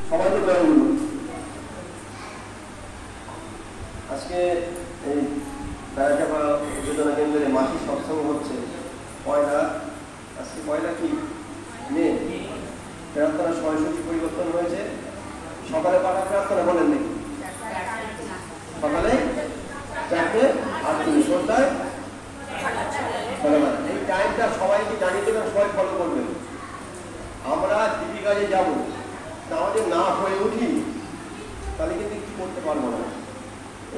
সবাইকে জয় গুরু। আজকে এই বেড়াচাপা যোজনা কেন্দ্রে মাসিক সৎসঙ্গ হচ্ছে পয়লা, আজকে পয়লা কি মে, প্রার্থনা সময়সূচি পরিবর্তন হয়েছে। সকালে পাঠা প্রার্থনা বলেন নাকি? সকালে 4:38, সন্ধ্যায় এই টাইমটা সবাইকে জানিয়ে দেবেন, সবাই ফলো করবেন। আমরা দীপিকাজে যাবো, আমাদের না হয়ে উঠি তাহলে কিন্তু কিছু করতে পারবো না।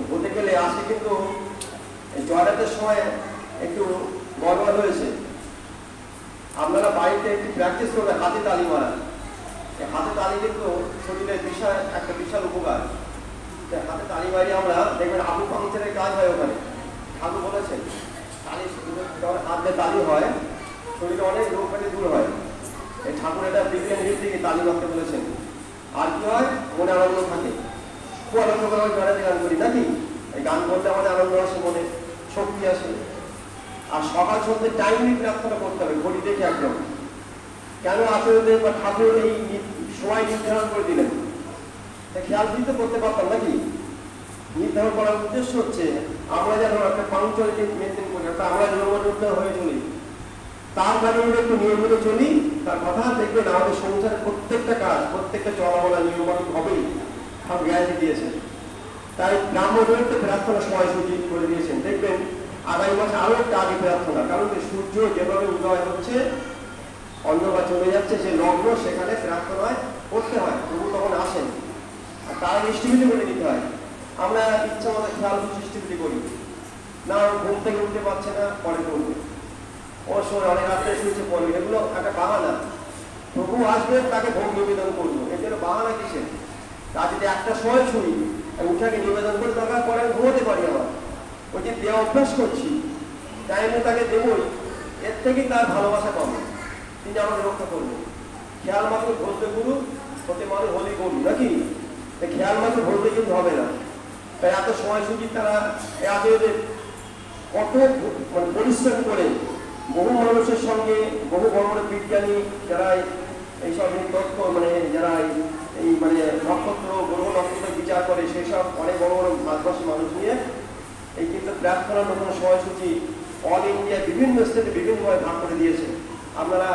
হতে গেলে আসে কিন্তু জয়রাতের সময় একটু গড়বড় হয়েছে। আপনারা বাড়িতে একটু প্র্যাকটিস করবেন হাতে তালি মারা। হাতে তালি কিন্তু শরীরের বিশাল উপকার। হাতে তালি মারি আমরা দেখবেন আলু পাংচারের কাজ হয় ওখানে। ঠাকু বলেছেন তালি যখন হাতে তালি হয় শরীরে অনেক রোগ ব্যাধি দূর হয়। এই ঠাকুর এটা বিজ্ঞান দিক থেকে তালি মারতে বলেছেন। আর কি হয়, মনে আনন্দ থাকে। খুব আনন্দ করে আমরা জয়রাতে গান করি নাকি? এই গান করলে আমাদের আনন্দ আসে, মনে শক্তি আসে। আর সকাল সন্ধ্যে টাইমলি প্রার্থনা করতে হবে, ঘড়ি দেখে একদম। কেন আচরণে বা ঠাকুর এই সময় নির্ধারণ করে দিলেন? খেয়াল দিতে করতে পারতাম নাকি? নির্ধারণ করার উদ্দেশ্য হচ্ছে আমরা যেন একটা পাংচুয়ালিটি মেনটেন করি, একটা আমরা নিয়মবদ্ধ হয়ে চলি। তার কারণে একটু নিয়মিত চলি, তার কথা দেখবেন আমাদের সংসারের প্রত্যেকটা কাজ, প্রত্যেকটা চলাবলা নিয়মবদ্ধ হবেই, সব গ্যারান্টি দিয়েছেন। তাই ব্রাহ্মণকে প্রার্থনা সময়সূচি করে দিয়েছেন। দেখবেন আগামী মাসে আরো একটা আগে প্রার্থনা, কারণ সূর্য যেভাবে উদয় হচ্ছে অন্ধকার চলে যাচ্ছে, যে লগ্ন সেখানে প্রার্থনায় করতে হয়। প্রভু তখন আসেন আর তারা নিষ্ঠিবিধি করে নিতে হয়। আমরা ইচ্ছা মতো খেয়াল সৃষ্টিবিধি করি না, ঘুম থেকে উঠতে পারছে না, পরে করবে, ও সময় অনেক রাত্রে শুনছে পড়বে, এগুলো একটা বাহানা। প্রভু আসবেন, তাকে ভোগ নিবেদন করবো, এর জন্য বাহানা কিসের? তা যদি একটা সময় শুনি উঠাকে নিবেদন করে দরকার পরে ঘুমোতে পারি। আমার ওই যে দেওয়া অভ্যাস করছি, টাইমে তাকে দেবই, এর থেকেই তার ভালোবাসা পাবো, তিনি আমাকে রক্ষা করবেন। খেয়াল মাত্র ধরতে গুরু হতে মানুষ হলে গরু নাকি? খেয়াল মাত্র ধরতে কিন্তু হবে না। তাই এত সময়সূচি তারা এদের কত পরিশ্রম করে বহু মানুষের সঙ্গে, বহু বড় বড় বিজ্ঞানী যারা এইসব তথ্য যারা এই নক্ষত্র, গ্রহ নক্ষত্র বিচার করে, সেসব অনেক বড় বড় ভারতবর্ষী মানুষ নিয়ে এই কিন্তু প্রার্থনা নতুন সময়সূচি অল ইন্ডিয়া বিভিন্ন স্টেটে বিভিন্নভাবে ভাগ করে দিয়েছে। আপনারা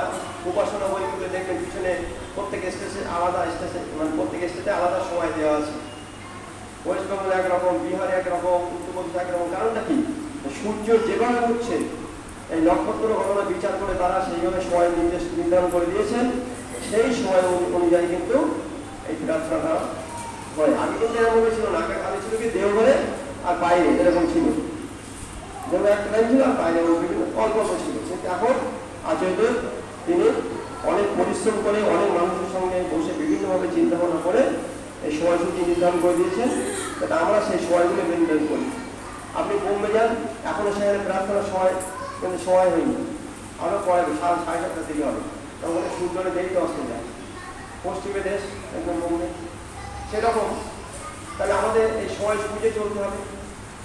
উপাসনা বই খুলে দেখবেন পিছনে প্রত্যেক স্টেশনে আলাদা প্রত্যেক স্টেটে আলাদা সময় দেওয়া আছে। ওয়েস্ট বেঙ্গল একরকম, বিহারে একরকম, উত্তরপ্রদেশ একরকম। কারণটা কি? সূর্য যেভাবে উঠছে এই নক্ষত্র গণনা বিচার করে তারা সেইভাবে সময় নির্ধারণ করে দিয়েছেন। সেই সময় অনুযায়ী কিন্তু এই প্রার্থনাটা হয়। আগে কিন্তু এরকম ছিল না, আগে ছিল কি দেওঘরে আর বাইরে এরকম ছিল। দেওঘরে একটা লাইন ছিল আর বাইরে বিভিন্ন অল্প ছিল। কিন্তু এখন আচার্য তিনি অনেক পরিশ্রম করে অনেক মানুষের সঙ্গে বসে বিভিন্নভাবে চিন্তা ভাবনা করে এই সময়সূচি নির্ধারণ করে দিয়েছেন, যাতে আমরা সেই সময়গুলো মেনটেন করি। আপনি বোম্বে যান, এখনো সেখানে প্রার্থনার সময় কিন্তু সময় হয়নি, আমরা পরে 7:30 থেকে হবে, তখন সূর্যটা দেরিতে অস্ত যায়। পশ্চিমে দেশ একদম বোম্বে সেরকম। তাহলে আমাদের এই সময় বুঝে চলতে হবে।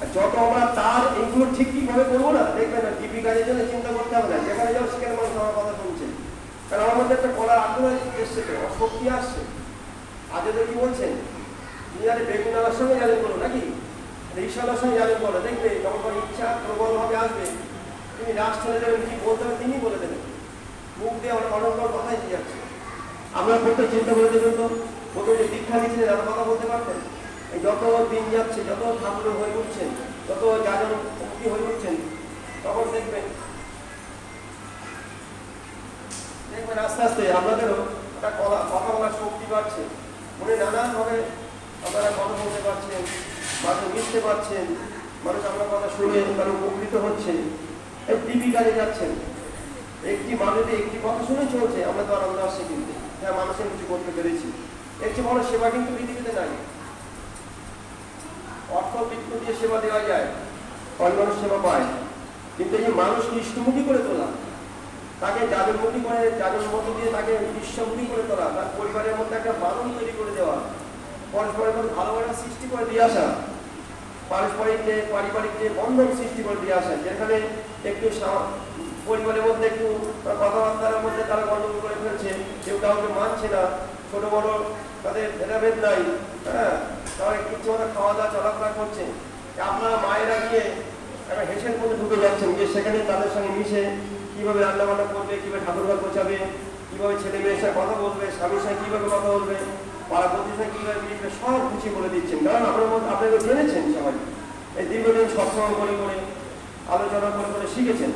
আর যত আমরা তার এইগুলো ঠিক ঠিকভাবে করবো না, দেখবেন না ডিপি কাজের জন্য চিন্তা করতে হবে না, যেখানে যাও সেখানে মানুষ আমার কথা শুনছে। কারণ আমার মধ্যে একটা কলার আগ্রহ এসছে, শক্তি আসছে। আজ এদের কি বলছেন, তুমি আরে বেগুনালার সঙ্গে জানেন বলো নাকি, রিক্সাওয়ালার সঙ্গে জানেন বলো, দেখবে যখন ইচ্ছা প্রবলভাবে আসবে তিনি রাস ছেড়ে দেবেন, কি বলতে হবে তিনি বলে দেবেন। মুখ দিয়ে অনেক অনন্তর কথাই দিয়ে যাচ্ছে। আমরা প্রত্যেক চিন্তা করে দেবেন তো, প্রথম যে দীক্ষা দিচ্ছিলেন আরো কথা বলতে পারতেন। এই যত দিন যাচ্ছে, যত ঠাকুর হয়ে উঠছেন, যত যাজন মুক্তি হয়ে উঠছেন, তখন দেখবেন আস্তে আস্তে আপনাদেরও একটা কথা বলার শক্তি বাড়ছে। মনে নানানভাবে আপনারা কথা বলতে পারছেন, মানুষ মিশতে পারছেন, মানুষ আপনার কথা শুনে তারা উপকৃত হচ্ছেন। এই টিভি কাজে যাচ্ছেন, একটি মানুষের একটি কথা শুনে চলছে, আমরা তো আনন্দ আসছে। কিন্তু হ্যাঁ, মানুষের কিছু করতে পেরেছি, এর চেয়ে বড় সেবা কিন্তু পৃথিবীতে নাই। অর্থ বৃত্ত দিয়ে সেবা দেওয়া যায়, অনেক মানুষ সেবা পায়, কিন্তু এই মানুষ নিষ্ঠমুখী করে তোলা, তাকে যাজনমুখী করে, যাজন মতো দিয়ে তাকে ঈশ্বরমুখী করে তোলা, তার পরিবারের মধ্যে একটা বাঁধন তৈরি করে দেওয়া, পরস্পরের মধ্যে ভালোবাসা সৃষ্টি করে দিয়ে আসা, পারিবারিক যে বন্ধন সৃষ্টি করে দিয়ে আসা, যেখানে একটু পরিবারের মধ্যে একটু কথাবার্তার মধ্যে তারা গণ্ডগোল করে ফেলছে, কেউ কাউকে মানছে না, ছোট বড় তাদের ভেদাভেদ নাই, হ্যাঁ, তারা কিছু ওরা খাওয়া দাওয়া চলাফেরা করছে। আপনারা মায়েরা গিয়ে একটা হেসের মধ্যে ঢুকে যাচ্ছেন, যে সেখানে তাদের সঙ্গে মিশে কীভাবে রান্নাবান্না করবে, কীভাবে ঠাকুরঘর গোছাবে, কীভাবে ছেলে মেয়ের সাথে কথা বলবে, স্বামীর সঙ্গে কীভাবে কথা বলবে, পাড়া প্রতির সঙ্গে কীভাবে মিশবে, সব গুছিয়ে বলে দিচ্ছেন। কারণ আপনারা জেনেছেন সবাই, এই দীর্ঘদিন সৎসঙ্গ করে করে আলোচনা করে করে শিখেছেন।